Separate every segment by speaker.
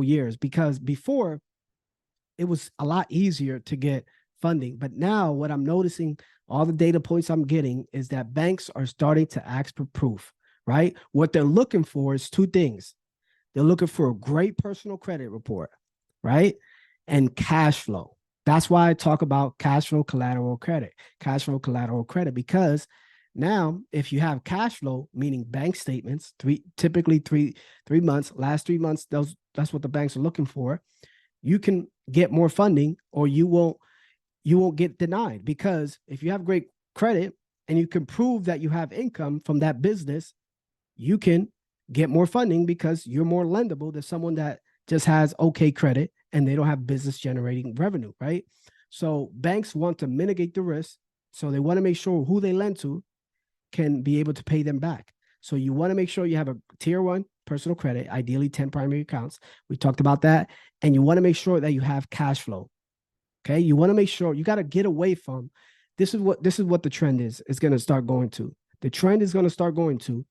Speaker 1: years, because before it was a lot easier to get funding. But now what I'm noticing, all the data points I'm getting, is that banks are starting to ask for proof, right? What they're looking for is two things. They're looking for a great personal credit report, right? And cash flow. That's why I talk about cash flow collateral credit, because now if you have cash flow, meaning bank statements, typically three months, last 3 months, that's what the banks are looking for. You can get more funding, or you won't get denied, because if you have great credit and you can prove that you have income from that business, you can get more funding because you're more lendable than someone that just has okay credit and they don't have business generating revenue, right? So banks want to mitigate the risk. So they want to make sure who they lend to can be able to pay them back. So you want to make sure you have a tier 1 personal credit, ideally 10 primary accounts. We talked about that. And you want to make sure that you have cash flow. Okay. You want to make sure you got to get away from this is what the trend is going to start going to. The trend is going to start going to,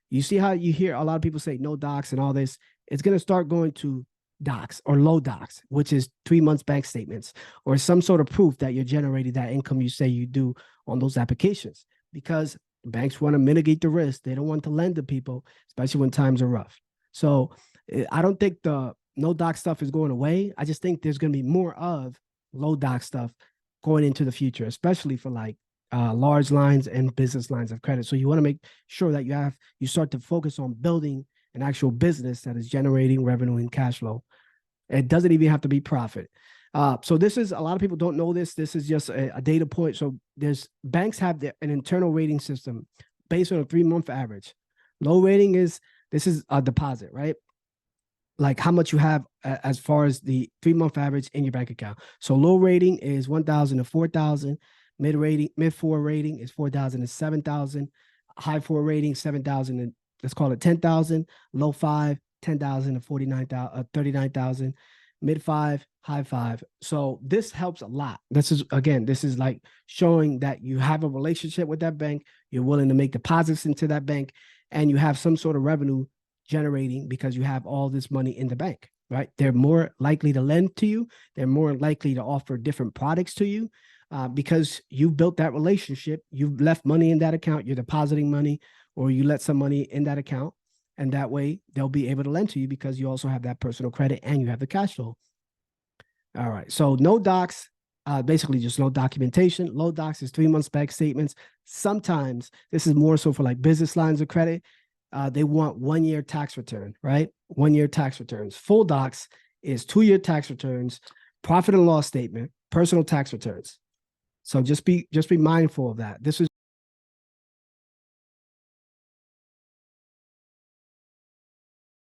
Speaker 1: you see how you hear a lot of people say no docs and all this. It's going to start going to docs or low docs, which is 3 months bank statements or some sort of proof that you're generating that income you say you do on those applications, because banks want to mitigate the risk. They don't want to lend to people, especially when times are rough. So I don't think the no doc stuff is going away. I just think there's going to be more of low doc stuff going into the future, especially for like large lines and business lines of credit. So you want to make sure that you start to focus on building an actual business that is generating revenue and cash flow. It doesn't even have to be profit. So this is, a lot of people don't know this. This is just a data point. So banks have an internal rating system based on a 3-month average. Low rating this is a deposit, right? Like how much you have as far as the 3-month average in your bank account. So low rating is 1,000 to 4,000. Mid 4 rating is 4,000 to 7,000. High 4 rating, 7,000 and let's call it 10,000. Low 5, 10,000 to 39,000. Mid 5, high 5. So this helps a lot. This is like showing that you have a relationship with that bank. You're willing to make deposits into that bank, and you have some sort of revenue generating because you have all this money in the bank, right? They're more likely to lend to you. They're more likely to offer different products to you because you've built that relationship. You've left money in that account. You're depositing money, or you let some money in that account. And that way they'll be able to lend to you because you also have that personal credit and you have the cash flow. All right. So no docs, basically just no documentation. Low docs is 3 months bank statements. Sometimes this is more so for like business lines of credit. They want 1-year tax return, right? 1-year tax returns. Full docs is 2-year tax returns, profit and loss statement, personal tax returns. So just be mindful of that. This is